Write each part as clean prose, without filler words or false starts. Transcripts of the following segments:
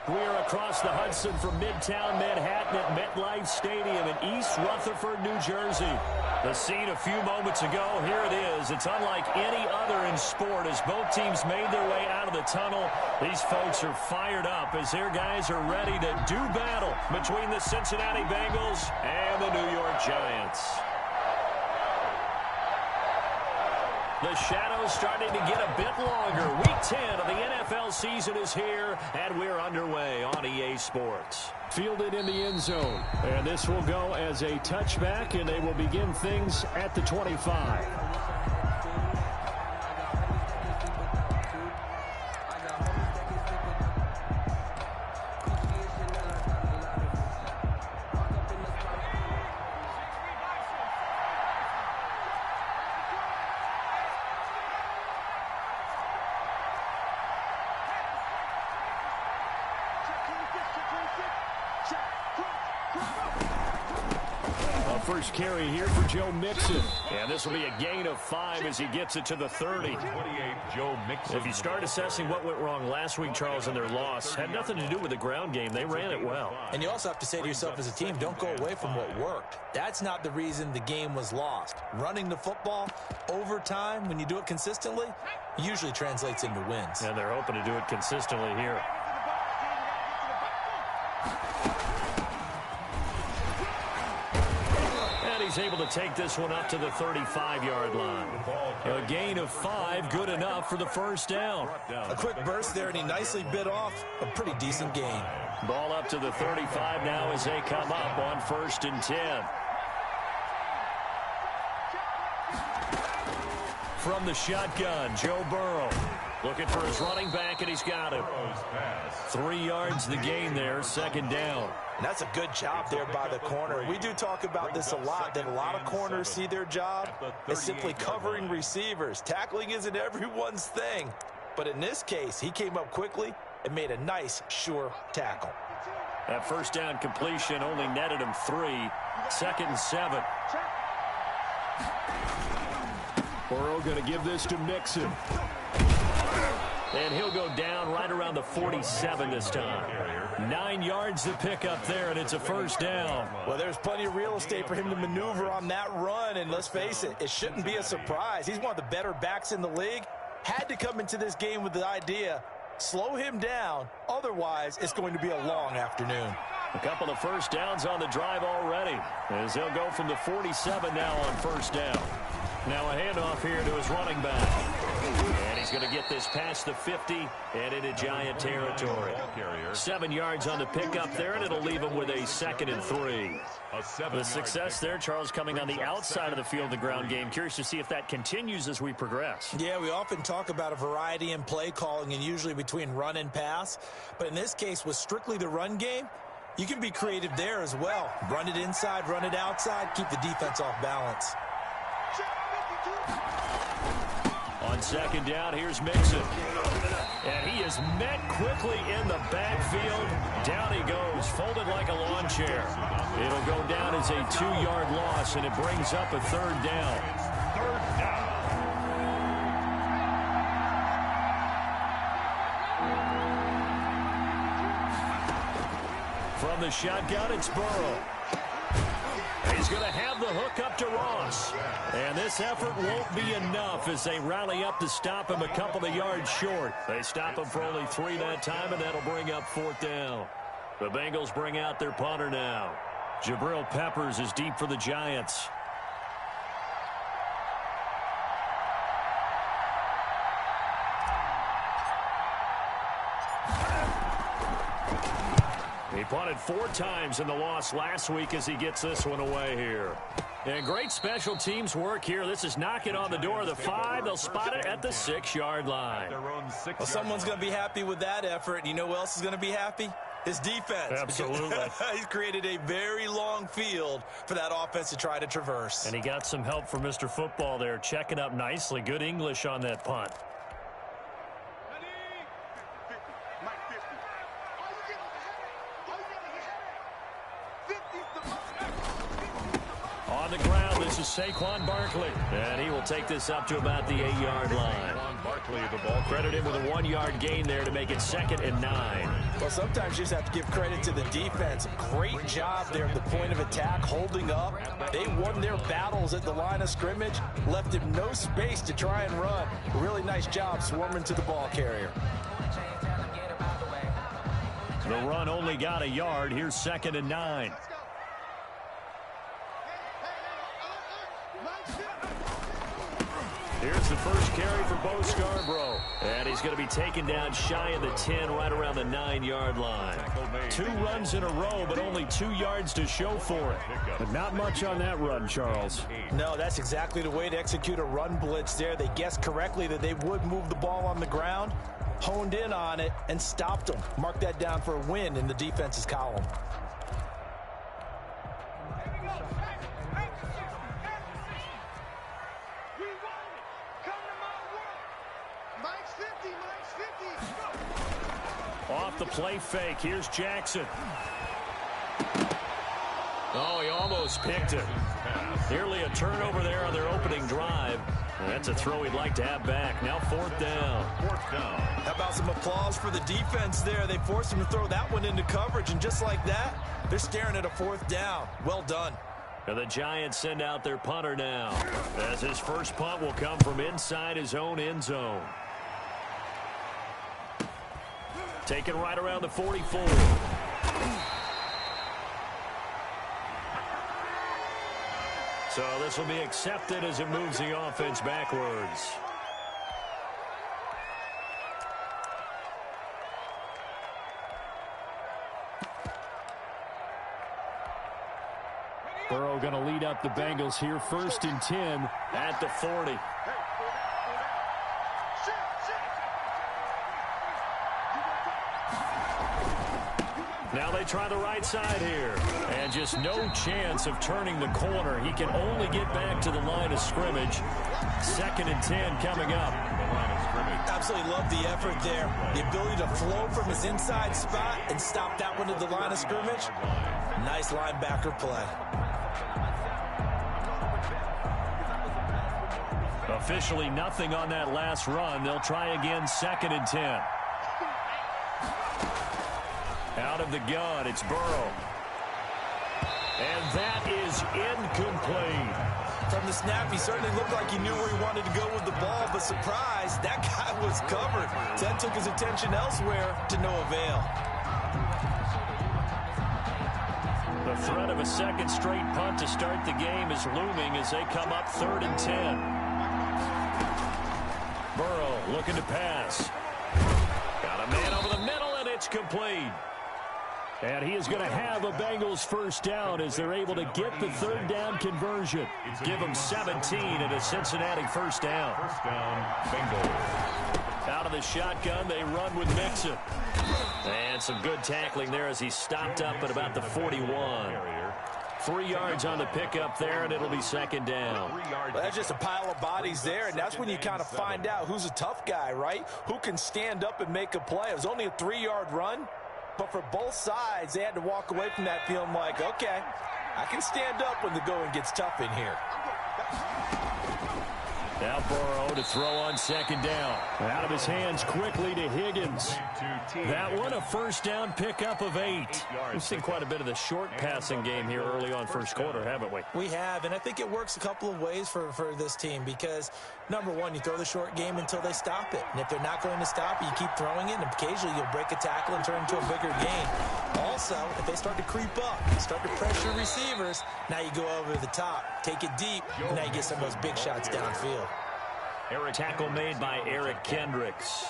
We're across the Hudson from Midtown Manhattan at MetLife Stadium in East Rutherford, New Jersey. The scene a few moments ago, here it is. It's unlike any other in sport as both teams made their way out of the tunnel. These folks are fired up as their guys are ready to do battle between the Cincinnati Bengals and the New York Giants. The shadow's starting to get a bit longer. Week 10 of the NFL season is here, and we're underway on EA Sports. Fielded in the end zone, and this will go as a touchback, and they will begin things at the 25. First carry here for Joe Mixon. And this will be a gain of 5 as he gets it to the 30. 28, Joe Mixon. If you start assessing what went wrong last week, Charles, in their loss, had nothing to do with the ground game. They ran it well. And you also have to say to yourself as a team, don't go away from what worked. That's not the reason the game was lost. Running the football over time, when you do it consistently, usually translates into wins. And they're hoping to do it consistently here. He's able to take this one up to the 35-yard line. A gain of 5, good enough for the first down. A quick burst there, and he nicely bit off a pretty decent gain. Ball up to the 35 now as they come up on 1st and 10. From the shotgun, Joe Burrow. Looking for his running back, and he's got him. 3 yards the gain there, 2nd down. And that's a good job there by the corner. We do talk about this a lot, that a lot of corners see their job as simply covering receivers. Tackling isn't everyone's thing. But in this case, he came up quickly and made a nice, sure tackle. That first down completion only netted him 3. 2nd and 7. Burrow going to give this to Mixon. And he'll go down right around the 47 this time. 9 yards to pick up there, and it's a first down. Well, there's plenty of real estate for him to maneuver on that run, and let's face it, it shouldn't be a surprise. He's one of the better backs in the league. Had to come into this game with the idea, slow him down, otherwise it's going to be a long afternoon. A couple of first downs on the drive already, as they'll go from the 47 now on first down. Now a handoff here to his running back. And he's going to get this past the 50 and into Giant territory. 7 yards on the pickup there, and it'll leave him with a 2nd and 3. The success there, Charles, coming on the outside of the field, the ground game. Curious to see if that continues as we progress. Yeah, we often talk about a variety in play calling and usually between run and pass. But in this case, with strictly the run game, you can be creative there as well. Run it inside, run it outside, keep the defense off balance. On 2nd down, here's Mixon. And he is met quickly in the backfield. Down he goes, folded like a lawn chair. It'll go down as a 2-yard loss, and it brings up a 3rd down. 3rd down. From the shotgun, it's Burrow. He's going to have the hook up to Ross. And this effort won't be enough as they rally up to stop him a couple of yards short. They stop him for only 3 that time, and that'll bring up 4th down. The Bengals bring out their punter now. Jabril Peppers is deep for the Giants. He punted 4 times in the loss last week as he gets this one away here. And great special teams work here. This is knocking on the door of the 5. They'll spot it at the 6-yard line. Well, someone's going to be happy with that effort. And you know who else is going to be happy? His defense. Absolutely. He's created a very long field for that offense to try to traverse. And he got some help from Mr. Football there, checking up nicely. Good English on that punt. On the ground, this is Saquon Barkley. And he will take this up to about the 8-yard line. quickly the ball. Credit him with a 1-yard gain there to make it 2nd and 9. Well, sometimes you just have to give credit to the defense. Great job there at the point of attack, holding up. They won their battles at the line of scrimmage, left him no space to try and run. Really nice job swarming to the ball carrier. The run only got a yard. Here's 2nd and 9. Here's the first carry for Bo Scarborough. And he's going to be taken down shy of the 10, right around the 9-yard line. 2 runs in a row, but only 2 yards to show for it. But not much on that run, Charles. No, that's exactly the way to execute a run blitz there. They guessed correctly that they would move the ball on the ground, honed in on it, and stopped them. Mark that down for a win in the defense's column. Off the play fake. Here's Jackson. Oh, he almost picked it. Nearly a turnover there on their opening drive. And that's a throw he'd like to have back. Now 4th down. How about some applause for the defense there? They forced him to throw that one into coverage, and just like that, they're staring at a 4th down. Well done. And the Giants send out their punter now, as his first punt will come from inside his own end zone. Taken right around the 44. So this will be accepted as it moves the offense backwards. Burrow going to lead up the Bengals here, 1st and 10 at the 40. Now they try the right side here. And just no chance of turning the corner. He can only get back to the line of scrimmage. 2nd and 10 coming up. Absolutely love the effort there. The ability to flow from his inside spot and stop that one at the line of scrimmage. Nice linebacker play. Officially nothing on that last run. They'll try again, 2nd and 10. Out of the gun, it's Burrow. And that is incomplete. From the snap, he certainly looked like he knew where he wanted to go with the ball, but surprise, that guy was covered. So that took his attention elsewhere to no avail. The threat of a 2nd straight punt to start the game is looming as they come up 3rd and 10. Burrow looking to pass. Got a man over the middle, and it's complete. And he is going to have a Bengals 1st down as they're able to get the 3rd down conversion. Give them 17 and a Cincinnati 1st down. 1st down, Bengals. Out of the shotgun, they run with Mixon. And some good tackling there as he stopped up at about the 41. 3 yards on the pickup there, and it'll be 2nd down. Well, that's just a pile of bodies there, and that's when you kind of find out who's a tough guy, right? Who can stand up and make a play. It was only a 3-yard run, but for both sides, they had to walk away from that feeling like, okay, I can stand up when the going gets tough in here. Now Burrow to throw on 2nd down. Out of his hands quickly to Higgins. That one a 1st down pickup of 8. We've seen quite a bit of the short passing game here early on 1st quarter, haven't we? We have, and I think it works a couple of ways for this team because, number one, you throw the short game until they stop it. And if they're not going to stop it, you keep throwing it, and occasionally you'll break a tackle and turn into a bigger gain. Also, if they start to creep up, start to pressure receivers, now you go over the top, take it deep, and now you get some of those big shots downfield. Tackle made by Eric Kendricks.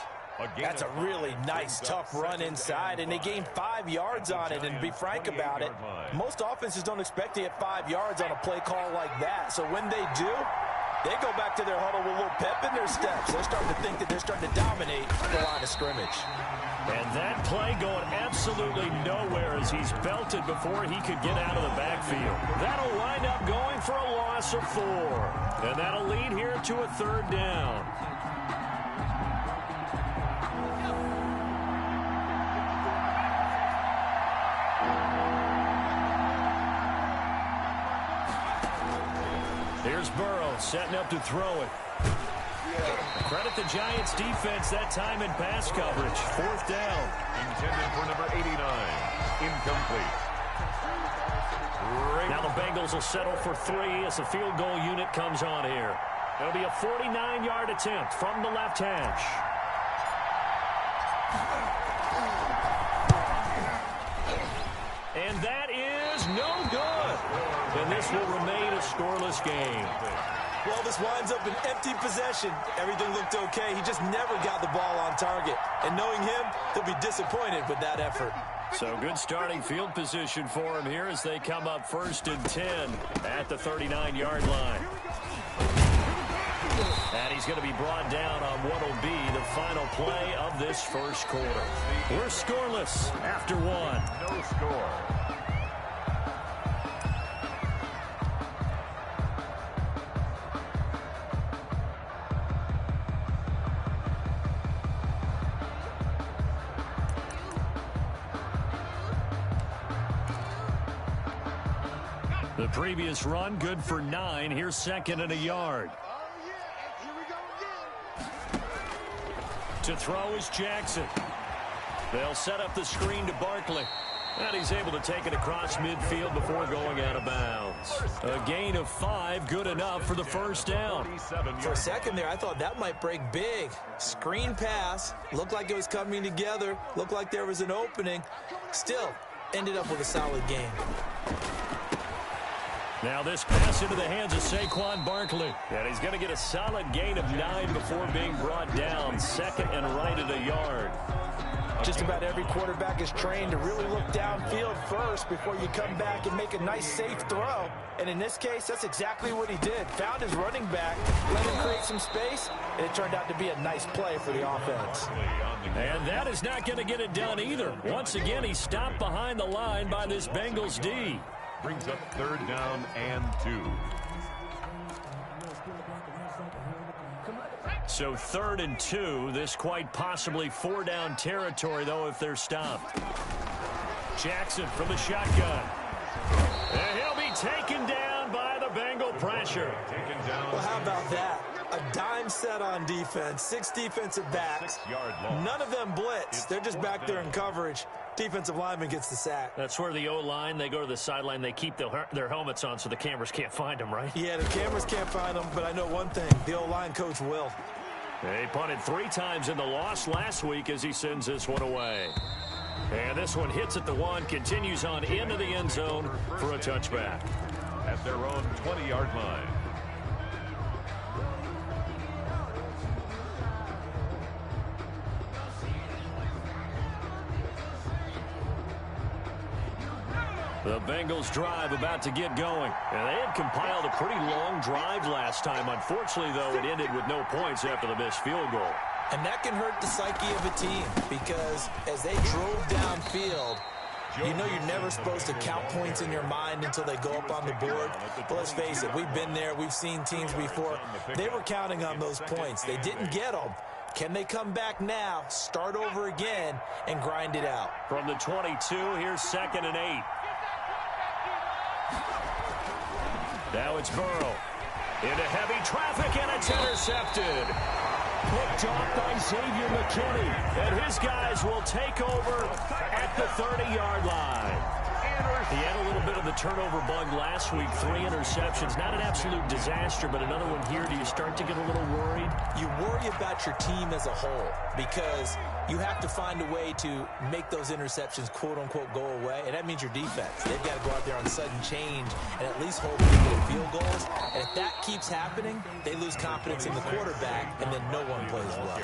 That's a really nice, tough run inside, and they gained 5 yards on it. And to be frank about it, most offenses don't expect to get 5 yards on a play call like that. So when they do, they go back to their huddle with a little pep in their steps. They're starting to think that they're starting to dominate the line of scrimmage. And that play going absolutely nowhere as he's belted before he could get out of the backfield. That'll wind up going for a loss of 4. And that'll lead here to a 3rd down. Here's Burrow setting up to throw it. Credit the Giants defense that time in pass coverage. Fourth down. Intended for number 89. Incomplete. Now the Bengals will settle for 3 as the field goal unit comes on here. It'll be a 49-yard attempt from the left hash. And that is no good. And this will remain a scoreless game. Well, this winds up an empty possession. Everything looked okay. He just never got the ball on target. And knowing him, he'll be disappointed with that effort. So good starting field position for him here as they come up 1st and 10 at the 39-yard line. And he's going to be brought down on what will be the final play of this first quarter. We're scoreless after 1. No score. The previous run, good for 9. Here's 2nd and a yard. To throw is Jackson. They'll set up the screen to Barkley. And he's able to take it across midfield before going out of bounds. A gain of 5, good enough for the first down. For a second there, I thought that might break big. Screen pass. Looked like it was coming together. Looked like there was an opening. Still, ended up with a solid game. Now this pass into the hands of Saquon Barkley. And he's going to get a solid gain of 9 before being brought down. 2nd and right at a yard. Just about every quarterback is trained to really look downfield first before you come back and make a nice, safe throw. And in this case, that's exactly what he did. Found his running back, let him create some space, and it turned out to be a nice play for the offense. And that is not going to get it done either. Once again, he's stopped behind the line by this Bengals D. Brings up 3rd down and 2. So 3rd and 2. This quite possibly 4-down territory, though, if they're stopped. Jackson from the shotgun. And he'll be taken down by the Bengal pressure. Well, how about that? A dime set on defense. 6 defensive backs. None of them blitz. They're just back there in coverage. Defensive lineman gets the sack. That's where the O-line, they go to the sideline, they keep their helmets on so the cameras can't find them, right? Yeah, the cameras can't find them, but I know one thing. The O-line coach will. They punted 3 times in the loss last week as he sends this one away. And this one hits at the 1, continues on into the end zone for a touchback. At their own 20-yard line. The Bengals drive about to get going. And they had compiled a pretty long drive last time. Unfortunately, though, it ended with no points after the missed field goal. And that can hurt the psyche of a team because as they drove downfield, you know you're never supposed to count points in your mind until they go up on the board. But let's face it, we've been there. We've seen teams before. They were counting on those points. They didn't get them. Can they come back now, start over again, and grind it out? From the 22, here's 2nd and 8. Now it's Burrow. Into heavy traffic, and it's intercepted. Picked off by Xavier McKinney. And his guys will take over at the 30-yard line. He had a little bit of the turnover bug last week. 3 interceptions. Not an absolute disaster, but another one here. Do you start to get a little worried? You worry about your team as a whole because you have to find a way to make those interceptions, quote-unquote, go away, and that means your defense. They've got to go out there on sudden change and at least hold people to field goals. And if that keeps happening, they lose confidence in the quarterback, and then no one plays well.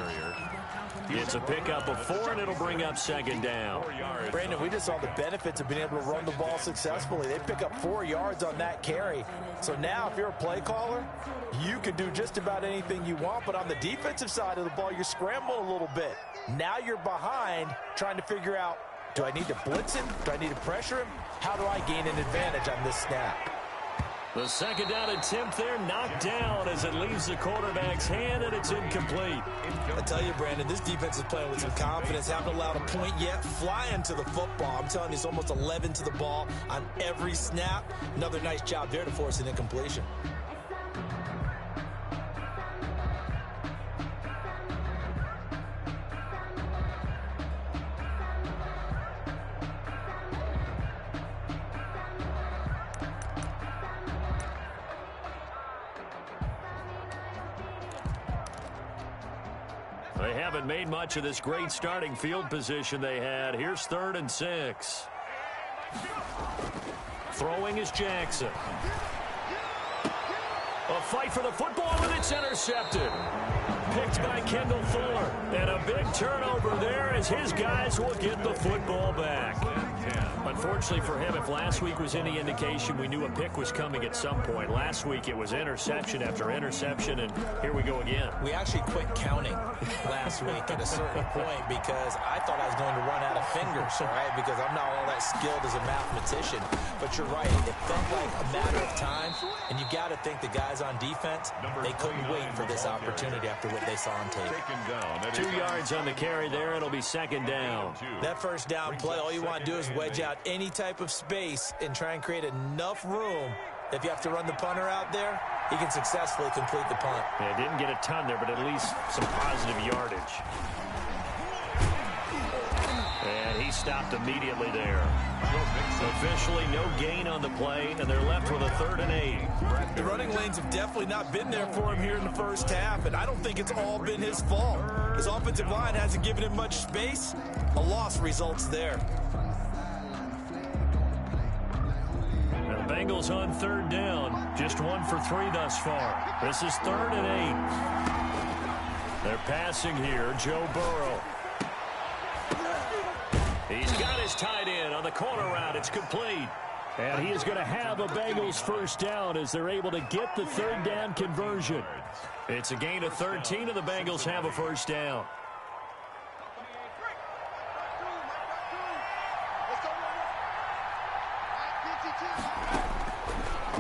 It's a pickup of 4, and it'll bring up 2nd down. Brandon, we just saw the benefits of being able to run the ball successfully. They pick up 4 yards on that carry. So now if you're a play caller, you can do just about anything you want. But on the defensive side of the ball, you're scrambling a little bit. Now you're behind trying to figure out, do I need to blitz him? Do I need to pressure him? How do I gain an advantage on this snap? The 2nd down attempt there knocked down as it leaves the quarterback's hand, and it's incomplete. I tell you, Brandon, this defense is playing with some confidence. Haven't allowed a point yet. Flying to the football. I'm telling you, it's almost 11 to the ball on every snap. Another nice job there to force an incompletion. They haven't made much of this great starting field position they had. Here's 3rd and 6. Throwing is Jackson. A fight for the football, and it's intercepted. Picked by Kendall Fuller. And a big turnover there as his guys will get the football back. Unfortunately for him, if last week was any indication, we knew a pick was coming at some point. Last week it was interception after interception, and here we go again. We actually quit counting last week at a certain point because I thought I was going to run out of fingers, all right, because I'm not all that skilled as a mathematician. But you're right. It felt like a matter of time, and you got to think the guys on defense, they couldn't wait for this opportunity after what they saw on tape. 2 yards on the carry there. It'll be 2nd down. That first down play, all you want to do is wedge out any type of space and try and create enough room. If you have to run the punter out there, he can successfully complete the punt. Yeah, didn't get a ton there, but at least some positive yardage. And he stopped immediately there. Officially no gain on the play, and they're left with a 3rd and 8. The running lanes have definitely not been there for him here in the first half, and I don't think it's all been his fault. His offensive line hasn't given him much space. A loss results there. The Bengals on 3rd down. Just 1 for 3 thus far. This is 3rd and 8. They're passing here. Joe Burrow. He's got his tight end on the corner route. It's complete. And he is going to have a Bengals first down as they're able to get the 3rd down conversion. It's a gain of 13, and the Bengals have a first down.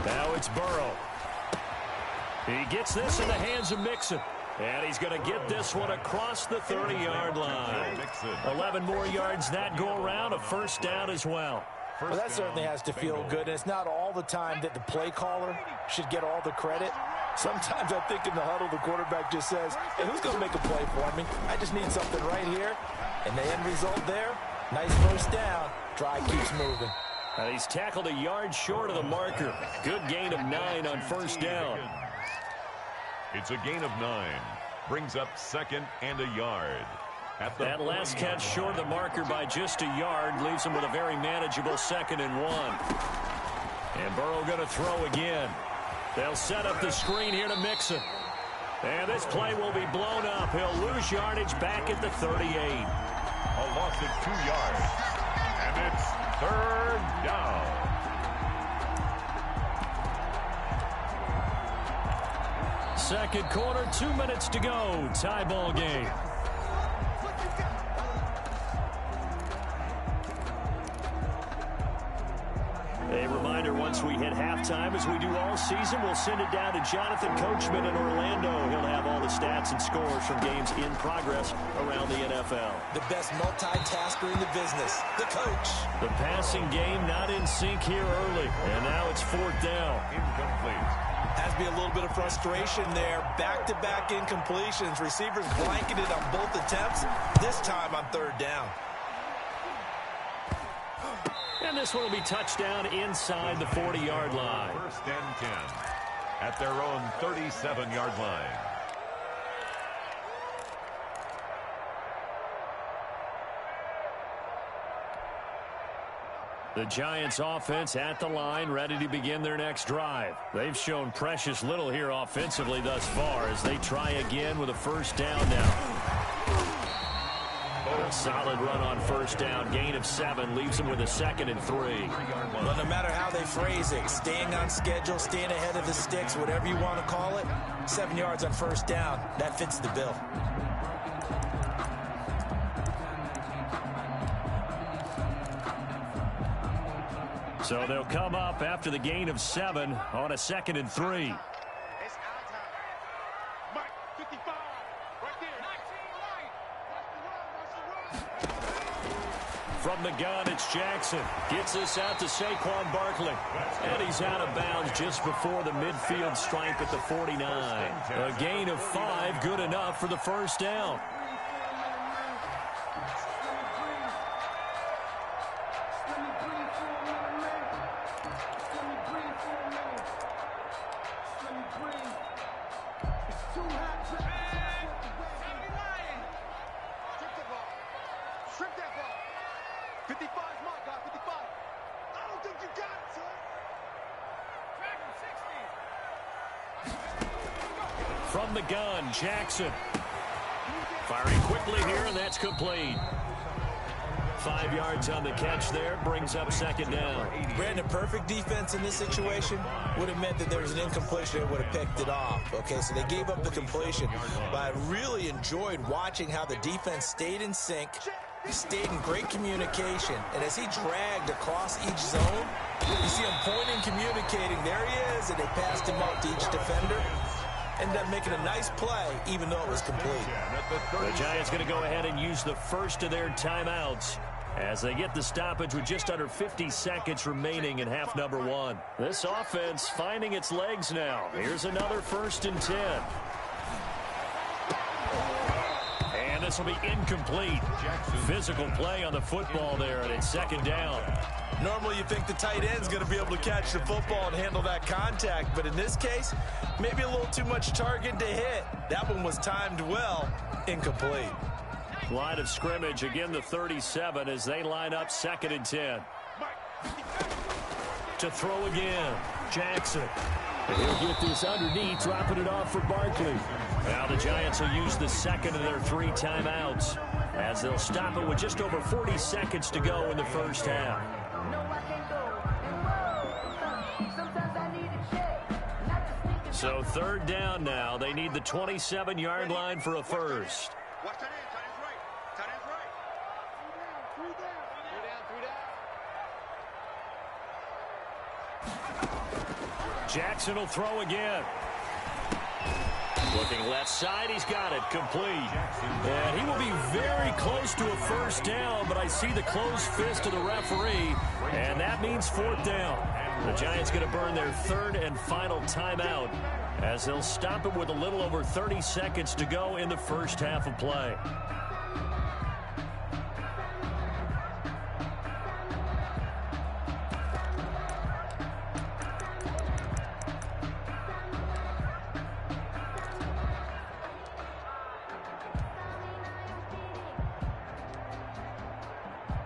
Now it's Burrow. He gets this in the hands of Mixon. And he's going to get this one across the 30-yard line. 11 more yards that go around, a first down as well. Well, that certainly has to feel good. And it's not all the time that the play caller should get all the credit. Sometimes I think in the huddle, the quarterback just says, hey, who's going to make a play for me? I just need something right here. And the end result there, nice first down. Drive keeps moving. He's tackled a yard short of the marker. Good gain of 9 on first down. It's a gain of 9. Brings up 2nd and a yard. That last catch short of the marker by just a yard leaves him with a very manageable 2nd and 1. And Burrow going to throw again. They'll set up the screen here to Mixon. And this play will be blown up. He'll lose yardage back at the 38. A loss of 2 yards. And it's 3rd down. Second quarter, 2 minutes to go. Tie ball game. A reminder, once we hit halftime, as we do all season, we'll send it down to Jonathan Coachman in Orlando. He'll have all the stats and scores from games in progress around the NFL. The best multitasker in the business, the coach. The passing game not in sync here early, and now it's 4th down. Incomplete. Has to be a little bit of frustration there. Back-to-back incompletions. Receivers blanketed on both attempts, this time on 3rd down. And this one will be touchdown inside the 40-yard line. 1st and 10 at their own 37-yard line. The Giants offense at the line, ready to begin their next drive. They've shown precious little here offensively thus far as they try again with a first down now. A solid run on first down. Gain of 7 leaves them with a 2nd and 3. Well, no matter how they phrase it, staying on schedule, staying ahead of the sticks, whatever you want to call it, 7 yards on first down, that fits the bill. So they'll come up after the gain of 7 on a 2nd and 3. From the gun, it's Jackson. Gets this out to Saquon Barkley. And he's out of bounds just before the midfield stripe at the 49. A gain of 5, good enough for the first down. Trip that ball. 55 is my guy, 55. I don't think you got it, son. Track him, 60. From the gun, Jackson. Firing quickly here, and that's complete. 5 yards on the catch there, brings up second down. Brandon, perfect defense in this situation would have meant that there was an incompletion that would have picked it off. Okay, so they gave up the completion, but I really enjoyed watching how the defense stayed in sync, stayed in great communication, and as he dragged across each zone, you see him pointing, communicating, there he is, and they passed him up to each defender. Ended up making a nice play, even though it was complete. The Giants going to go ahead and use the first of their timeouts as they get the stoppage with just under 50 seconds remaining in half number one. This offense finding its legs now. Here's another 1st and 10. And this will be incomplete. Physical play on the football there, and it's second down. Normally you think the tight end's going to be able to catch the football and handle that contact, but in this case, maybe a little too much target to hit. That one was timed well, incomplete. Line of scrimmage, again the 37 as they line up 2nd and 10. To throw again, Jackson. He'll get this underneath, dropping it off for Barkley. Now the Giants will use the second of their 3 timeouts as they'll stop it with just over 40 seconds to go in the first half. So 3rd down now. They need the 27-yard line for a first. Watch that end, tight end's right. Tight end's right. 3 down. Jackson will throw again. Looking left side, he's got it, complete. And he will be very close to a first down, but I see the closed fist of the referee, and that means 4th down. The Giants going to burn their 3rd and final timeout as they'll stop it with a little over 30 seconds to go in the first half of play.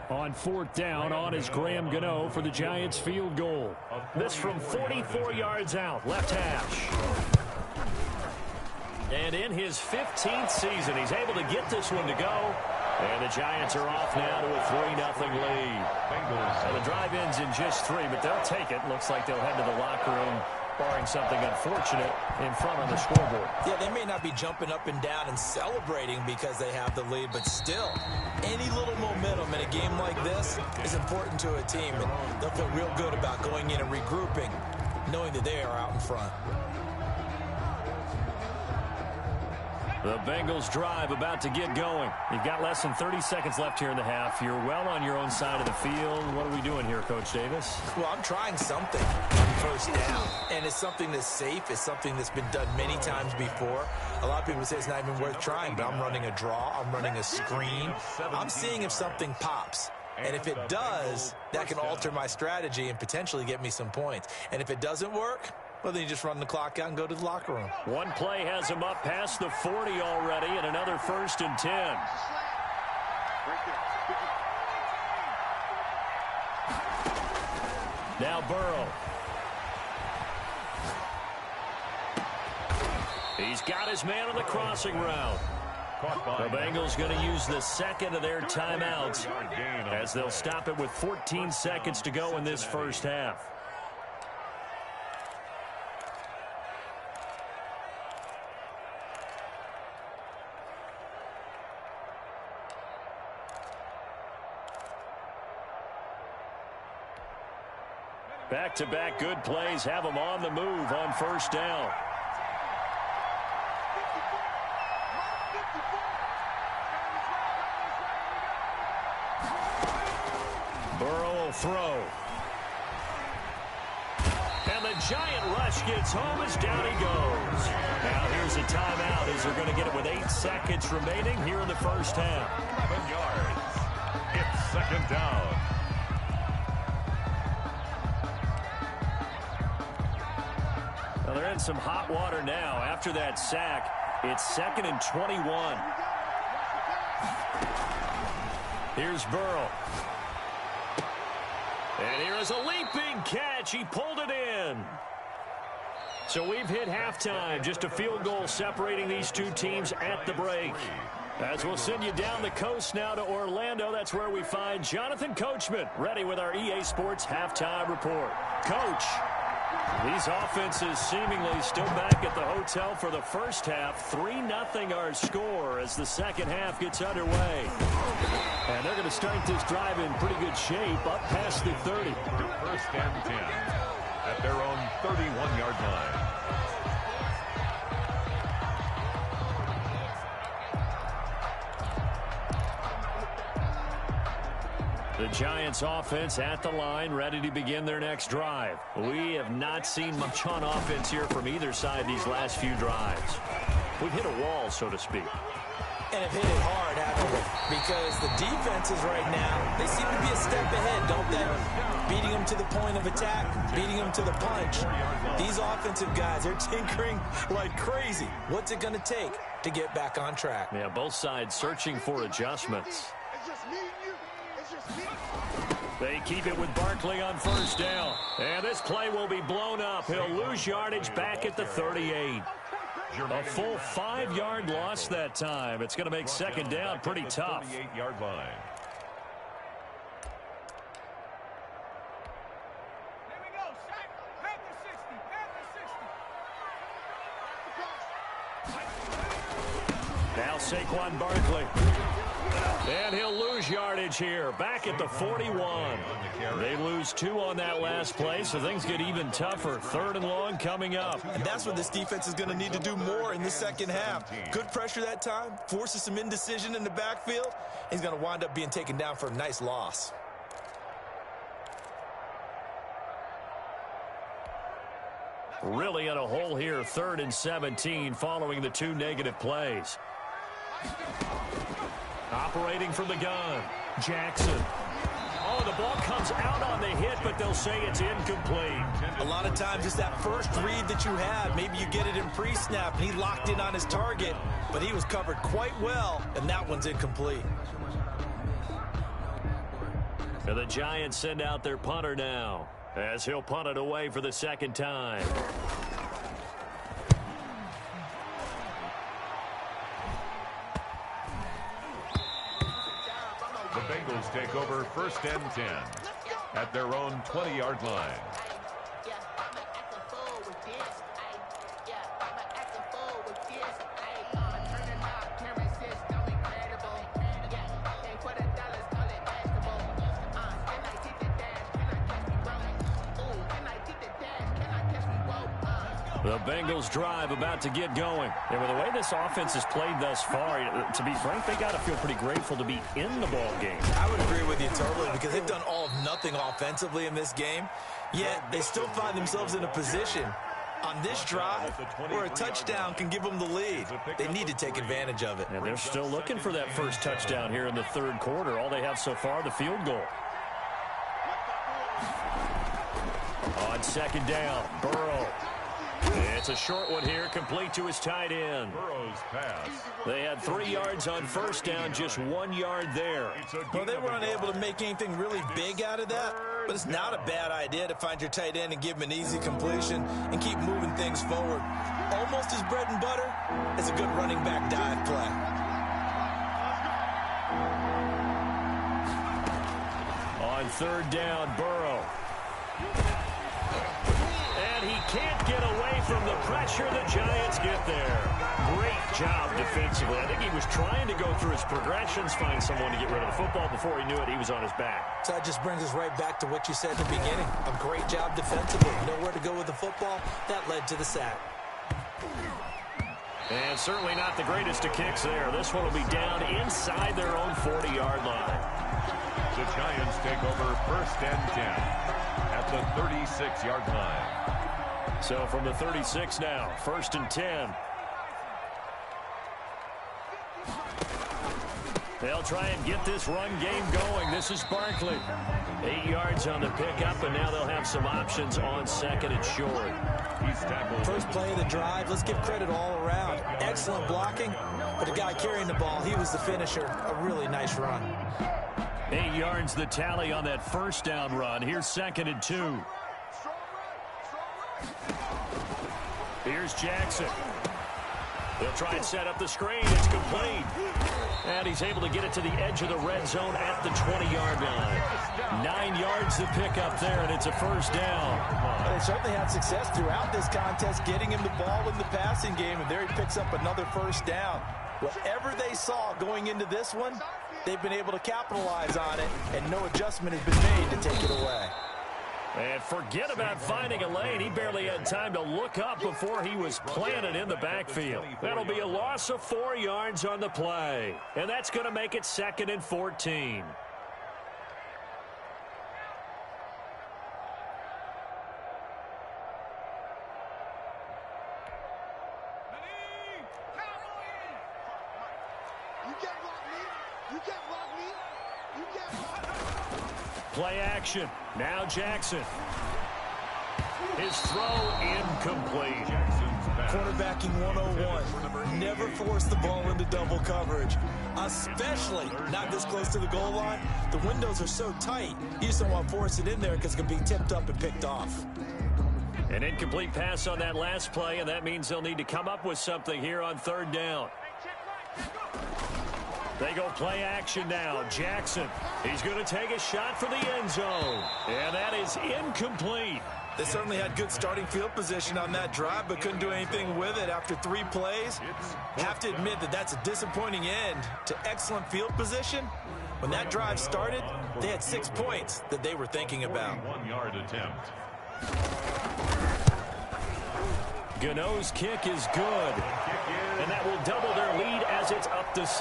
On 4th down, on is Graham Gano for the Giants field goal. This from 44 yards out, left hash. And in his 15th season, he's able to get this one to go. And the Giants are off now to a 3-0 lead. And the drive ends in just 3, but they'll take it. Looks like they'll head to the locker room, barring something unfortunate in front on the scoreboard. Yeah, they may not be jumping up and down and celebrating because they have the lead, but still, any little momentum in a game like this is important to a team, and they'll feel real good about going in and regrouping, knowing that they are out in front. The Bengals drive about to get going. You've got less than 30 seconds left here in the half. You're well on your own side of the field. What are we doing here, Coach Davis? Well, I'm trying something on 1st down, and it's something that's safe. It's something that's been done many times before. A lot of people say it's not even worth trying, but I'm running a draw. I'm running a screen. I'm seeing if something pops. And if it does, that can alter my strategy and potentially get me some points. And if it doesn't work, well, then you just run the clock out and go to the locker room. One play has him up past the 40 already, and another 1st and 10. Now Burrow. He's got his man on the crossing route. The Bengals going to use the 2nd of their timeouts as they'll stop it with 14 seconds to go in this first half. Back-to-back good plays have them on the move on 1st down. Burrow will throw. And the giant rush gets home as down he goes. Now here's a timeout as they're going to get it with 8 seconds remaining here in the first half. 11 yards. It's 2nd down. Well, they're in some hot water now. After that sack, it's 2nd and 21. Here's Burrow. And here is a leaping catch. He pulled it in. So we've hit halftime. Just a field goal separating these two teams at the break. As we'll send you down the coast now to Orlando, that's where we find Jonathan Coachman ready with our EA Sports halftime report. Coach, these offenses seemingly still back at the hotel for the first half. 3-0 our score as the second half gets underway. And they're going to start this drive in pretty good shape up past the 30. First and 10 at their own 31-yard line. The Giants offense at the line, ready to begin their next drive. We have not seen much on offense here from either side these last few drives. We've hit a wall, so to speak. And have hit it hard, haven't we? Because the defenses right now, they seem to be a step ahead, don't they? Beating them to the point of attack, beating them to the punch. These offensive guys are tinkering like crazy. What's it going to take to get back on track? Yeah, both sides searching for adjustments. It's just me and you. It's just me. They keep it with Barkley on first down. And this play will be blown up. He'll lose yardage back at the 38. A full 5-yard loss that time. It's going to make second down pretty tough. 38-yard line. Here we go, Shaq. Panther 60. Now Saquon Barkley. And he'll lose yardage here. Back at the 41. They lose 2 on that last play, so things get even tougher. 3rd and long coming up. And that's what this defense is going to need to do more in the second half. Good pressure that time. Forces some indecision in the backfield. He's going to wind up being taken down for a nice loss. Really in a hole here. 3rd and 17 following the 2 negative plays. Operating from the gun, Jackson. Oh, the ball comes out on the hit, but they'll say it's incomplete. A lot of times it's that first read that you have. Maybe you get it in pre-snap, and he locked in on his target, but he was covered quite well, and that one's incomplete. And the Giants send out their punter now, as he'll punt it away for the second time. The Bengals take over first and 10 at their own 20-yard line. The Bengals drive about to get going. And with the way this offense has played thus far, to be frank, they got to feel pretty grateful to be in the ball game. I would agree with you totally because they've done all of nothing offensively in this game, yet they still find themselves in a position on this drive where a touchdown can give them the lead. They need to take advantage of it. And they're still looking for that first touchdown here in the 3rd quarter. All they have so far, the field goal. On second down, Burrow. It's a short one here, complete to his tight end. Burrow's pass. They had 3 yards on first down, just 1 yard there. Well, they were unable to make anything really big out of that, but it's not a bad idea to find your tight end and give him an easy completion and keep moving things forward. Almost as bread and butter as a good running back dive play. On 3rd down, Burrow. And he can't get away from the pressure. The Giants get there. Great job defensively. I think he was trying to go through his progressions, find someone to get rid of the football. Before he knew it, he was on his back. So that just brings us right back to what you said at the beginning. A great job defensively. Nowhere to go with the football. That led to the sack. And certainly not the greatest of kicks there. This one will be down inside their own 40-yard line. The Giants take over first and 10 at the 36-yard line. So from the 36 now, 1st and 10. They'll try and get this run game going. This is Barkley. 8 yards on the pickup, and now they'll have some options on 2nd and short. He's tackled. First play of the drive, let's give credit all around. Excellent blocking, but the guy carrying the ball, he was the finisher. A really nice run. 8 yards the tally on that first down run. Here's 2nd and 2. Here's Jackson. He'll try and set up the screen. It's complete. And he's able to get it to the edge of the red zone at the 20-yard line. 9 yards to pick up there, and it's a first down. Well, they certainly had success throughout this contest getting him the ball in the passing game, and there he picks up another first down. Whatever they saw going into this one, they've been able to capitalize on it, and no adjustment has been made to take it away. And forget about finding a lane. He barely had time to look up before he was planted in the backfield. That'll be a loss of 4 yards on the play. And that's going to make it 2nd and 14. Play action. Now Jackson. His throw incomplete. Quarterbacking 101. Never force the ball into double coverage, especially not this close to the goal line. The windows are so tight, you just don't want to force it in there because it can be tipped up and picked off. An incomplete pass on that last play, and that means they'll need to come up with something here on 3rd down. They go play action now. Jackson, he's going to take a shot for the end zone. And that is incomplete. They certainly had good starting field position on that drive, but couldn't do anything with it after 3 plays. Have to admit that that's a disappointing end to excellent field position. When that drive started, they had 6 points that they were thinking about. 1-yard attempt. Gano's kick is good. And that will double their lead as it's up to 6.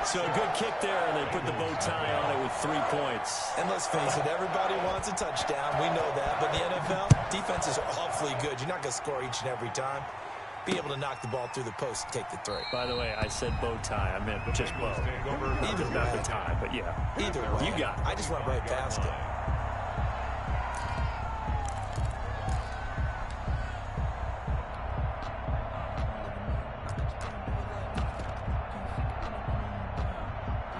So a good kick there, and they put the bow tie on it with 3 points. And let's face it, everybody wants a touchdown. We know that. But in the NFL, defenses are awfully good. You're not going to score each and every time. Be able to knock the ball through the post and take the 3. By the way, I said bow tie. I meant just bow. Either not way. the tie, but yeah. Either way. You got it. I just went right past it.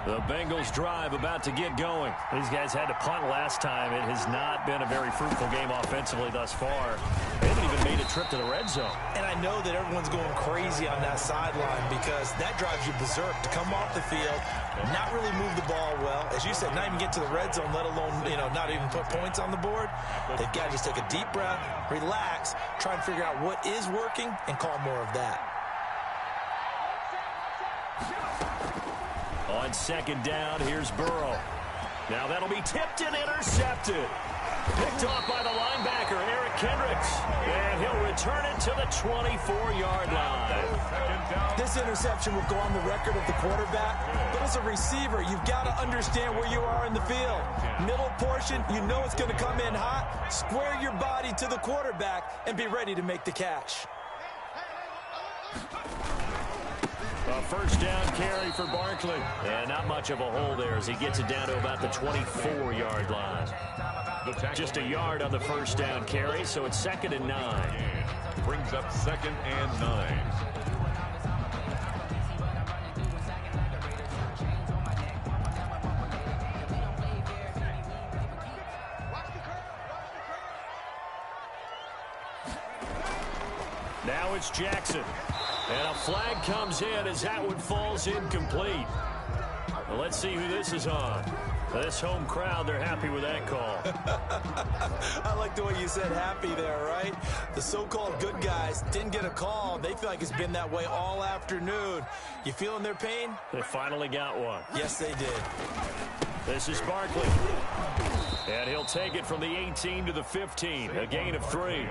The Bengals drive about to get going. These guys had to punt last time. It has not been a very fruitful game offensively thus far. They haven't even made a trip to the red zone. And I know that everyone's going crazy on that sideline because that drives you berserk to come off the field, not really move the ball well. As you said, not even get to the red zone, let alone, not even put points on the board. They've got to just take a deep breath, relax, try and figure out what is working and call more of that. On 2nd down, here's Burrow. Now that'll be tipped and intercepted. Picked off by the linebacker, Eric Kendricks. And he'll return it to the 24-yard line. This interception will go on the record of the quarterback. But as a receiver, you've got to understand where you are in the field. Middle portion, you know it's going to come in hot. Square your body to the quarterback and be ready to make the catch. A first down carry for Barkley. And not much of a hole there as he gets it down to about the 24-yard line. Just a yard on the first down carry, so it's 2nd and 9. Brings up 2nd and 9. Now it's Jackson. And a flag comes in as that one falls incomplete. Well, let's see who this is on. This home crowd, they're happy with that call. I like the way you said happy there, right? The so-called good guys didn't get a call. They feel like it's been that way all afternoon. You feeling their pain? They finally got one. Yes, they did. This is Barkley. And he'll take it from the 18 to the 15. A gain of 3.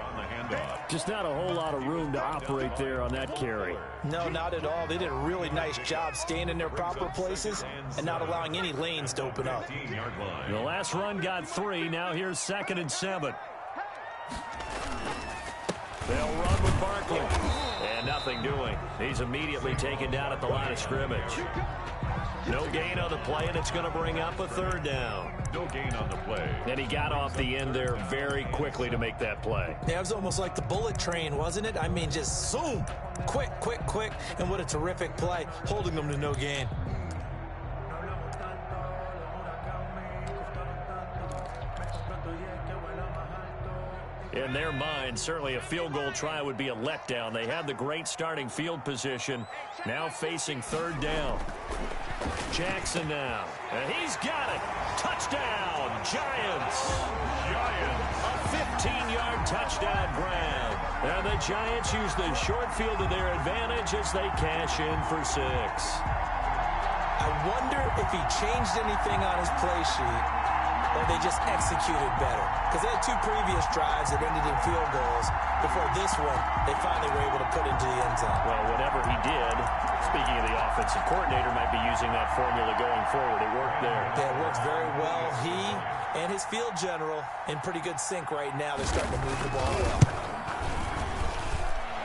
Just not a whole lot of room to operate there on that carry. No, not at all. They did a really nice job staying in their proper places and not allowing any lanes to open up. The last run got 3. Now here's 2nd and 7. They'll run with Barkley. And nothing doing. He's immediately taken down at the line of scrimmage. No gain on the play, and it's going to bring up a 3rd down. No gain on the play. And he got off the end there very quickly to make that play. Yeah, it was almost like the bullet train, wasn't it? I mean, just zoom. Quick, quick, quick. And what a terrific play, holding them to no gain. In their mind, certainly a field goal try would be a letdown. They had the great starting field position, now facing third down. Jackson now, and he's got it. Touchdown, Giants. A 15-yard touchdown grab. And the Giants use the short field to their advantage as they cash in for 6. I wonder if he changed anything on his play sheet or they just executed better. Because they had 2 previous drives that ended in field goals. Before this one, they finally were able to put into the end zone. Well, whatever he did, speaking of the offensive coordinator, might be using that formula going forward. It worked there. Yeah, it works very well. He and his field general in pretty good sync right now. They're starting to move the ball well.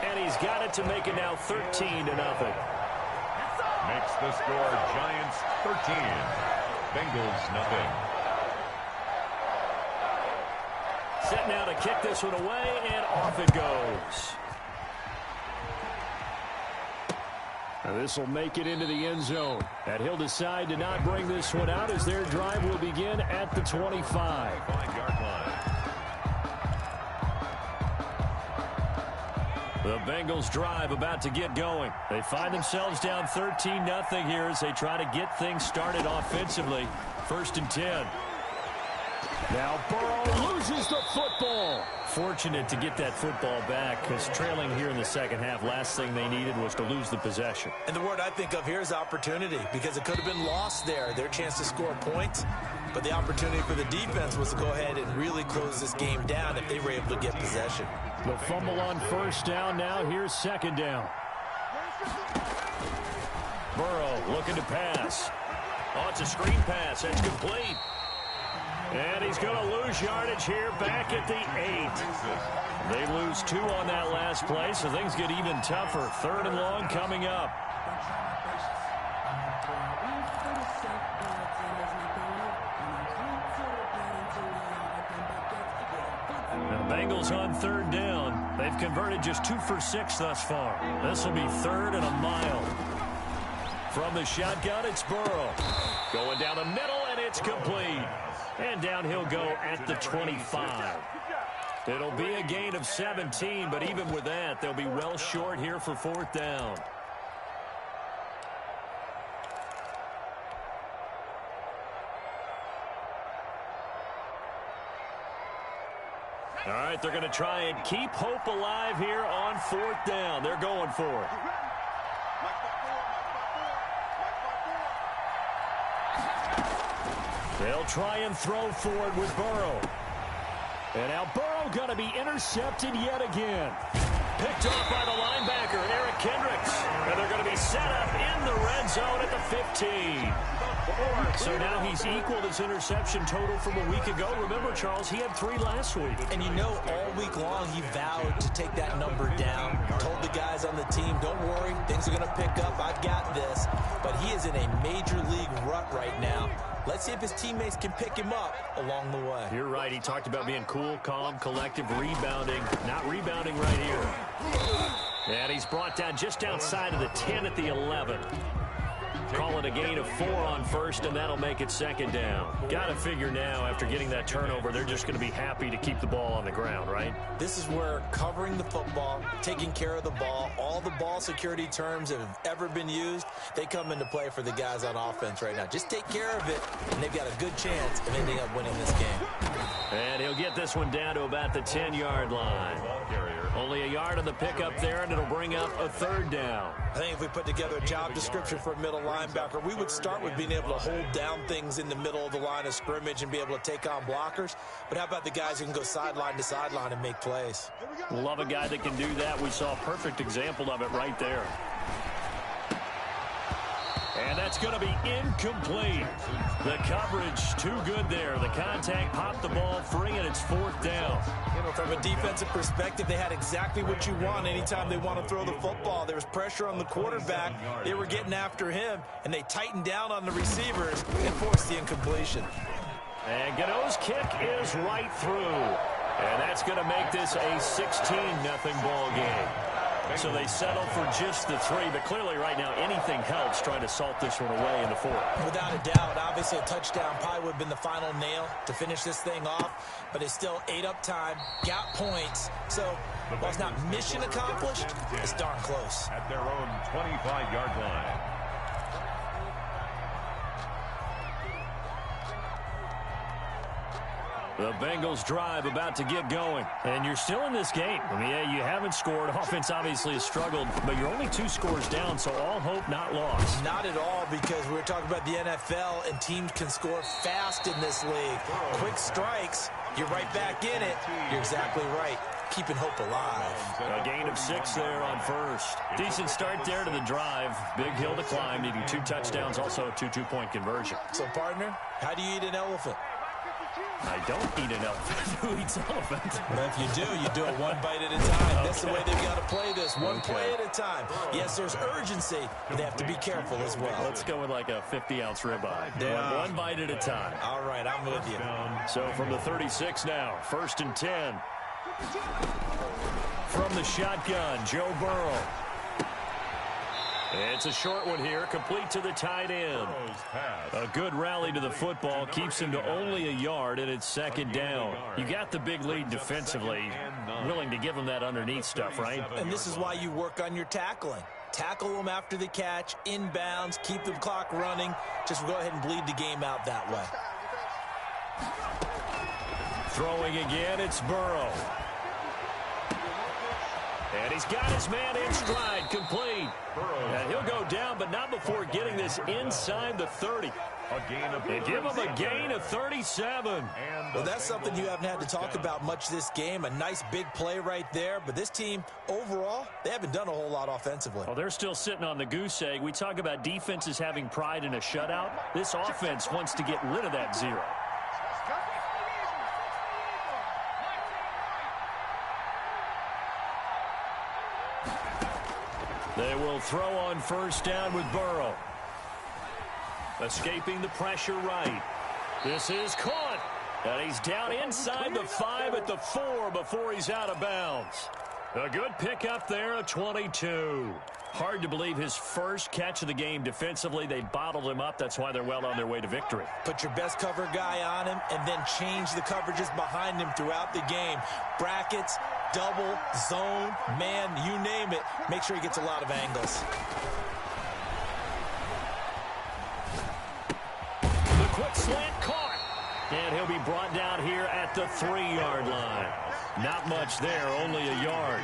And he's got it to make it now 13-0. Makes the score Giants 13, Bengals nothing. Set now to kick this one away, and off it goes. Now this will make it into the end zone. And he'll decide to not bring this one out as their drive will begin at the 25. 5-yard line. The Bengals drive about to get going. They find themselves down 13-0 here as they try to get things started offensively. 1st and 10. Now Burrow loses the football. Fortunate to get that football back because trailing here in the second half, last thing they needed was to lose the possession. And the word I think of here is opportunity, because it could have been lost there, their chance to score points. But the opportunity for the defense was to go ahead and really close this game down if they were able to get possession. The fumble on 1st down. Now here's 2nd down. Burrow looking to pass. Oh, it's a screen pass. That's complete. And he's going to lose yardage here back at the 8. They lose 2 on that last play, so things get even tougher. 3rd and long coming up. Now Bengals on 3rd down. They've converted just 2 for 6 thus far. This will be 3rd and a mile. From the shotgun, it's Burrow. Going down the middle, and it's complete. And down he'll go at the 25. It'll be a gain of 17, but even with that, they'll be well short here for 4th down. All right, they're going to try and keep hope alive here on 4th down. They're going for it. They'll try and throw forward with Burrow. And now Burrow going to be intercepted yet again. Picked off by the linebacker, Eric Kendricks. And they're going to be set up in the red zone at the 15. So now he's equaled his interception total from a week ago. Remember, Charles, he had 3 last week. And you know, all week long he vowed to take that number down. Told the guys on the team, don't worry, things are going to pick up. I've got this. But he is in a major league rut right now. Let's see if his teammates can pick him up along the way. You're right. He talked about being cool, calm, collective, rebounding. Not rebounding right here. And he's brought down just outside of the 10 at the 11. Call it a gain of 4 on 1st, and that'll make it 2nd down. Got to figure now, after getting that turnover, they're just going to be happy to keep the ball on the ground, right? This is where covering the football, taking care of the ball, all the ball security terms that have ever been used, they come into play for the guys on offense right now. Just take care of it, and they've got a good chance of ending up winning this game. And he'll get this one down to about the 10-yard line. Only a yard of the pickup there, and it'll bring up a 3rd down. I think if we put together a job description for a middle linebacker, we would start with being able to hold down things in the middle of the line of scrimmage and be able to take on blockers. But how about the guys who can go sideline to sideline and make plays? Love a guy that can do that. We saw a perfect example of it right there. And that's going to be incomplete. The coverage too good there. The contact popped the ball free, and it's 4th down. You know, from a defensive perspective, they had exactly what you want anytime they want to throw the football. There was pressure on the quarterback. They were getting after him, and they tightened down on the receivers and forced the incompletion. And Gano's kick is right through. And that's going to make this a 16-0 ball game. So they settle for just the 3, but clearly right now anything helps trying to salt this one away in the 4th. Without a doubt, obviously a touchdown probably would have been the final nail to finish this thing off, but it's still ate up time, got points. So while it's not mission accomplished, it's darn close. At their own 25-yard line. The Bengals drive about to get going. And you're still in this game. I mean, yeah, you haven't scored. Offense obviously has struggled, but you're only 2 scores down, so all hope not lost. Not at all, because we're talking about the NFL, and teams can score fast in this league. Quick strikes, you're right back in it. You're exactly right. Keeping hope alive. A gain of 6 there on first. Decent start there to the drive. Big hill to climb, needing 2 touchdowns, also a 2 two-point conversion. So, partner, how do you eat an elephant? I don't eat an elephant. Who eats elephant? But if you do it one bite at a time. That's the way they've got to play this. One play at a time. Yes, there's urgency, but they have to be careful as well. Let's go with like a 50-ounce ribeye. Yeah. One bite at a time. All right, I'm with you. So from the 36 now, 1st and 10. From the shotgun, Joe Burrow. It's a short one here, complete to the tight end. A good rally to the football, keeps him to only a yard, and it's 2nd down. You got the big lead defensively, willing to give him that underneath stuff, right? And this is why you work on your tackling. Tackle them after the catch, inbounds, keep the clock running. Just go ahead and bleed the game out that way. Throwing again, it's Burrow. And he's got his man in stride, complete. And he'll go down, but not before getting this inside the 30. They give him a gain of 37. Well, that's something you haven't had to talk about much this game. A nice big play right there. But this team, overall, they haven't done a whole lot offensively. Well, they're still sitting on the goose egg. We talk about defenses having pride in a shutout. This offense wants to get rid of that 0. They will throw on 1st down with Burrow. Escaping the pressure right. This is caught. And he's down inside the 5 at the 4 before he's out of bounds. A good pickup there, a 22. Hard to believe his first catch of the game defensively. They bottled him up. That's why they're well on their way to victory. Put your best cover guy on him and then change the coverages behind him throughout the game. Brackets, double, zone, man, you name it. Make sure he gets a lot of angles. The quick slant caught. And he'll be brought down here at the 3-yard line. Not much there, only a yard.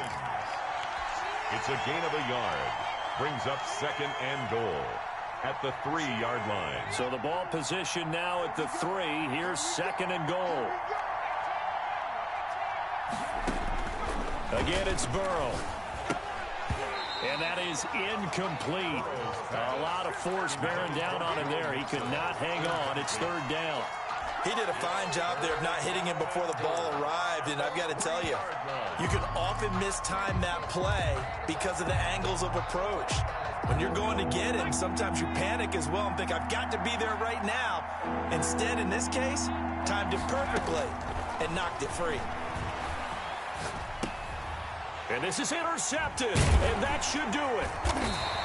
It's a gain of a yard. Brings up 2nd and goal at the 3-yard line. So the ball position now at the 3. Here's 2nd and goal. Again, it's Burrow. And that is incomplete. A lot of force bearing down on him there. He could not hang on. It's 3rd down. He did a fine job there of not hitting him before the ball arrived, and I've got to tell you, you can often mistime that play because of the angles of approach. When you're going to get him, sometimes you panic as well and think, I've got to be there right now. Instead, in this case, timed it perfectly and knocked it free. And this is intercepted, and that should do it.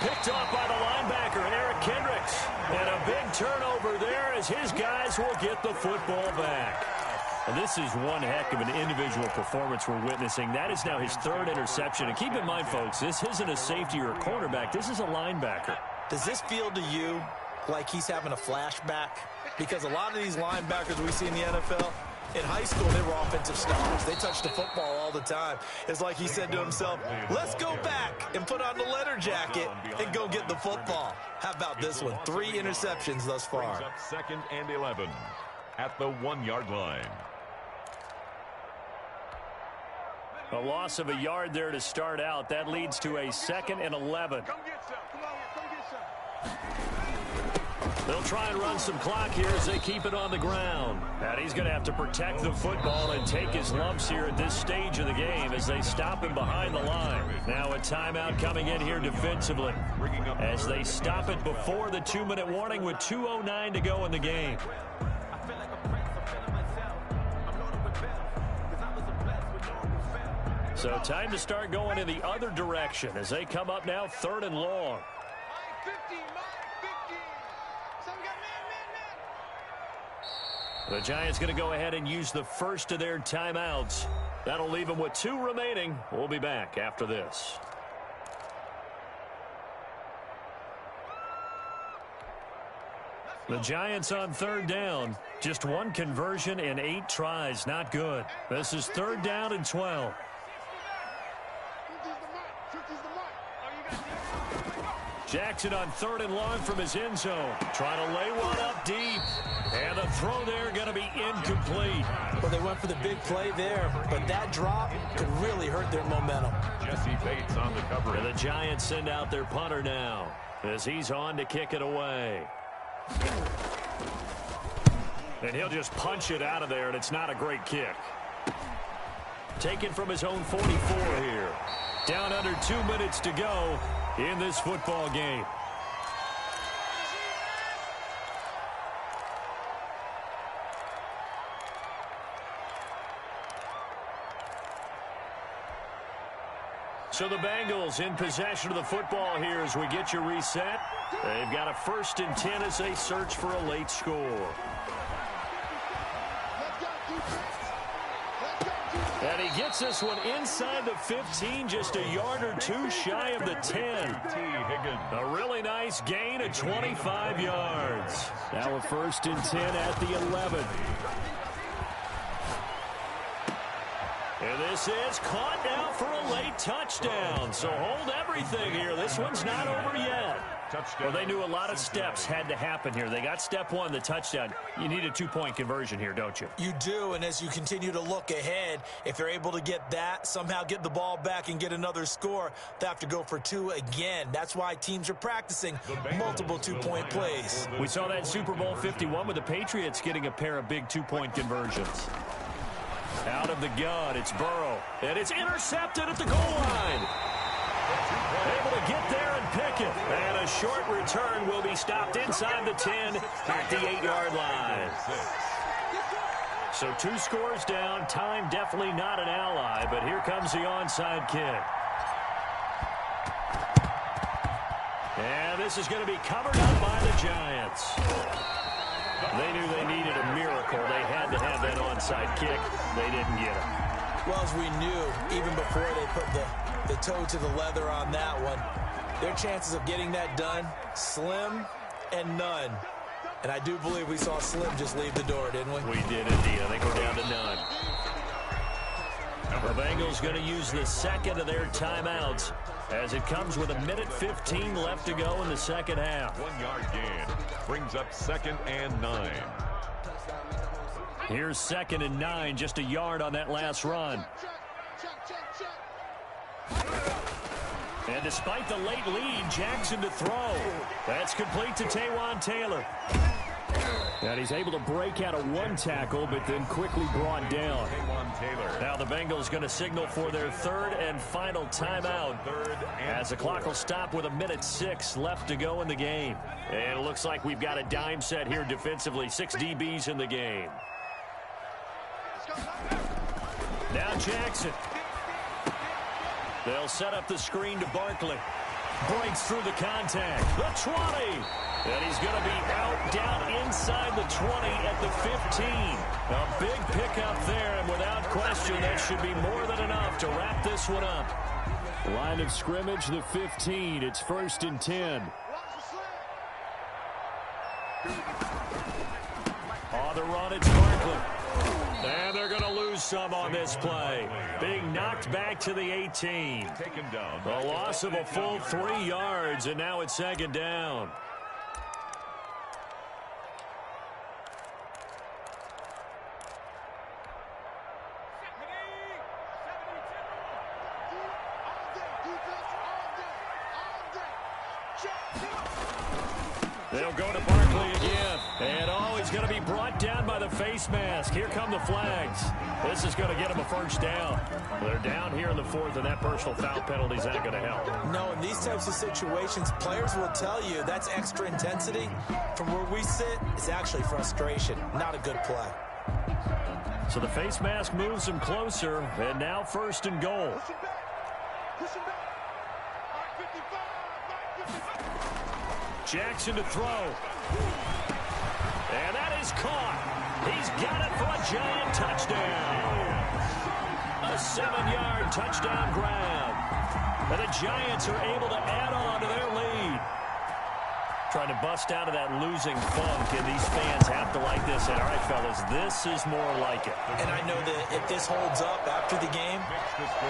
Picked off by the linebacker, Eric Kendricks. And a big turnover there as his guys will get the football back. And this is one heck of an individual performance we're witnessing. That is now his 3rd interception. And keep in mind, folks, this isn't a safety or a cornerback. This is a linebacker. Does this feel to you like he's having a flashback? Because a lot of these linebackers we see in the NFL, in high school, they were offensive stars. They touched the football all the time. It's like he said to himself, let's go back and put on the leather jacket and go get the football. How about this one? 3 interceptions thus far. Brings up 2nd and 11 at the 1-yard line. A loss of a yard there to start out. That leads to a 2nd and 11. Come get some. Come on, come get some. They'll try and run some clock here as they keep it on the ground. And he's going to have to protect the football and take his lumps here at this stage of the game as they stop him behind the line. Now a timeout coming in here defensively as they stop it before the 2-minute warning with 2:09 to go in the game. So time to start going in the other direction as they come up now 3rd and long. Mike 50, Mike 50. So we got man. The Giants going to go ahead and use the first of their timeouts. That'll leave them with 2 remaining. We'll be back after this. The Giants on 3rd down. Just 1 conversion in 8 tries. Not good. This is 3rd down and 12. Jackson on 3rd and long from his end zone. Trying to lay one up deep. And the throw there going to be incomplete. Well, they went for the big play there, but that drop could really hurt their momentum. Jesse Bates on the coverage. And the Giants send out their punter now as he's on to kick it away. And he'll just punch it out of there, and it's not a great kick. Taken from his own 44 here. Down under 2 minutes to go in this football game. So the Bengals in possession of the football here as we get you reset. They've got a 1st and 10 as they search for a late score. And he gets this one inside the 15, just a yard or 2 shy of the 10. A really nice gain of 25 yards. Now a 1st and 10 at the 11. And this is caught now for a late touchdown. So hold everything here. This one's not over yet. Well, they knew a lot of steps had to happen here. They got step 1, the touchdown. You need a 2-point conversion here, don't you? You do, and as you continue to look ahead, if they're able to get that, somehow get the ball back and get another score, they have to go for 2 again. That's why teams are practicing multiple 2-point plays. We saw that Super Bowl 51 with the Patriots getting a pair of big 2-point conversions. Out of the gun, it's Burrow. And it's intercepted at the goal line. Able to get there and pick it. And a short return will be stopped inside the 10 at the 8-yard line. So 2 scores down. Time definitely not an ally, but here comes the onside kick. And this is going to be covered up by the Giants. They knew they needed a miracle. They had to have that onside kick. They didn't get it. Well, as we knew, even before they put the toe to the leather on that one, their chances of getting that done, slim and none. And I do believe we saw Slim just leave the door, didn't we? We did indeed. I think we're down to none. The Bengals going to use the 2nd of their timeouts as it comes with 1:15 left to go in the second half. 1-yard gain brings up 2nd and 9. Here's 2nd and 9, just a yard on that last run. And despite the late lead, Jackson to throw. That's complete to Taywan Taylor. And he's able to break out of 1 tackle, but then quickly brought down. Now the Bengals going to signal for their 3rd and final timeout as the clock will stop with 1:06 left to go in the game. And it looks like we've got a dime set here defensively. 6 DBs in the game. Now Jackson. They'll set up the screen to Barkley. Breaks through the contact. The 20. And he's going to be out down inside the 20 at the 15. A big pickup there, and without question, that should be more than enough to wrap this one up. Line of scrimmage, the 15. It's 1st and 10. On the run, it's Barkley. And they're going to lose some on this play. Being knocked back to the 18. A loss of a full 3 yards, and now it's 2nd down. They'll go to Barkley again. And he's going to be brought down by the face mask. Here come the flags. This is going to get him a 1st down. They're down here in the 4th, and that personal foul penalty is not going to help. No, in these types of situations, players will tell you that's extra intensity. From where we sit, it's actually frustration, not a good play. So the face mask moves him closer, and now 1st and goal. Push him back. Push him back. Mark 55. Jackson to throw. And that is caught. He's got it for a giant touchdown. A 7-yard touchdown grab. And the Giants are able to add on to their lead. Trying to bust out of that losing funk, and these fans have to like this. And all right, fellas, this is more like it. And I know that if this holds up after the game,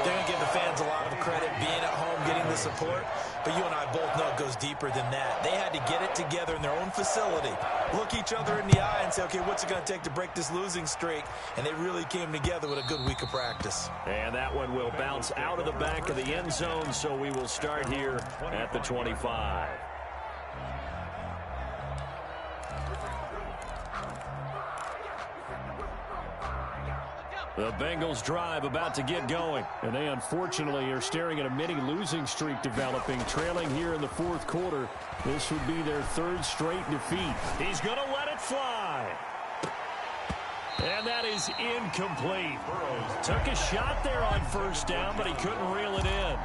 they're going to give the fans a lot of credit being at home, getting the support. But you and I both know it goes deeper than that. They had to get it together in their own facility, look each other in the eye and say, okay, what's it going to take to break this losing streak? And they really came together with a good week of practice. And that one will bounce out of the back of the end zone, so we will start here at the 25. The Bengals drive about to get going. And they unfortunately are staring at a mini losing streak developing, trailing here in the 4th quarter. This would be their 3rd straight defeat. He's going to let it fly. And that is incomplete. Took a shot there on 1st down, but he couldn't reel it in.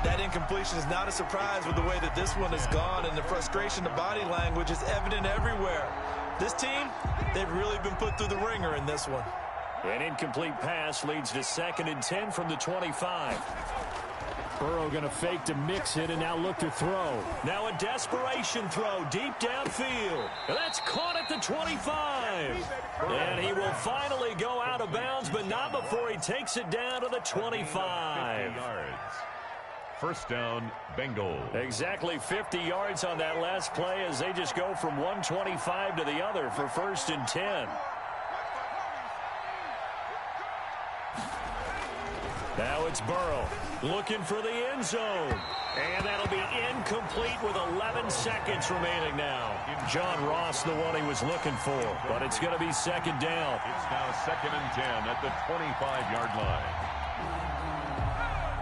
That incompletion is not a surprise with the way that this one has gone, and the frustration, the body language is evident everywhere. This team, they've really been put through the ringer in this one. An incomplete pass leads to 2nd and 10 from the 25. Burrow going to fake to mix it and now look to throw. Now a desperation throw deep downfield. That's caught at the 25. And he will finally go out of bounds, but not before he takes it down to the 25. 50 yards. 1st down, Bengals. Exactly 50 yards on that last play as they just go from 125 to the other for 1st and 10. Now it's Burrow looking for the end zone. And that'll be incomplete with 11 seconds remaining now. John Ross, the one he was looking for, but it's going to be 2nd down. It's now 2nd and 10 at the 25-yard line.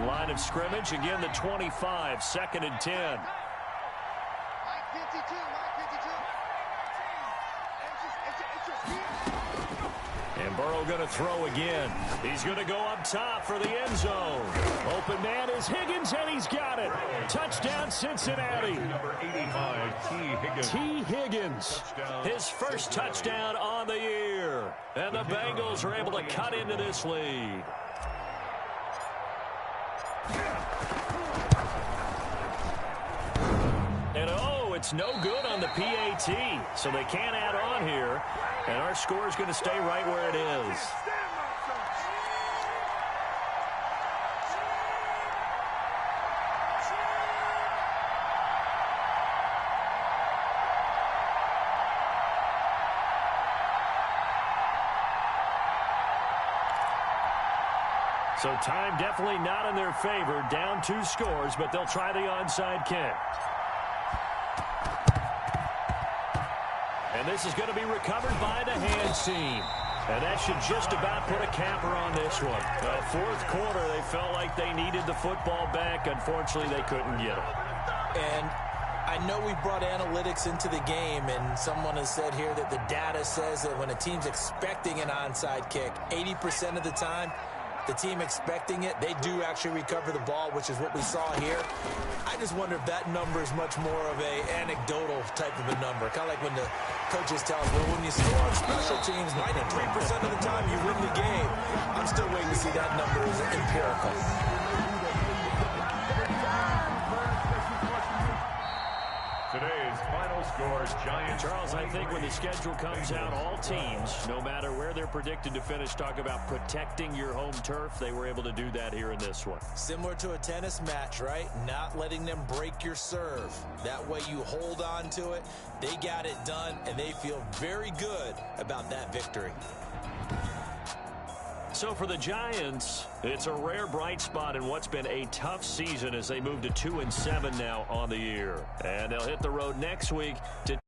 Line of scrimmage, again the 25, 2nd and 10. And Burrow going to throw again. He's going to go up top for the end zone. Open man is Higgins, and he's got it. Touchdown, Cincinnati. Number 85, T. Higgins. T. Higgins, his 1st touchdown on the year. And the Bengals are able to cut into this lead. And it's no good on the PAT, so they can't add on here. And our score is going to stay right where it is. So time definitely not in their favor. Down 2 scores, but they'll try the onside kick. And this is going to be recovered by the hands team. And that should just about put a capper on this one. 4th quarter, they felt like they needed the football back. Unfortunately, they couldn't get it. And I know we brought analytics into the game, and someone has said here that the data says that when a team's expecting an onside kick, 80% of the time, the team expecting it, they do actually recover the ball, which is what we saw here. I just wonder if that number is much more of a anecdotal type of a number. Kind of like when the coaches tell us, well, when you score on special teams, 93% of the time you win the game. I'm still waiting to see that number as empirical. Today's final score, Giants. Charles, I think when the schedule comes out, all teams, no matter where they're predicted to finish, talk about protecting your home turf. They were able to do that here in this one. Similar to a tennis match, right? Not letting them break your serve. That way you hold on to it. They got it done, and they feel very good about that victory. So for the Giants, it's a rare bright spot in what's been a tough season as they move to 2-7 now on the year. And they'll hit the road next week to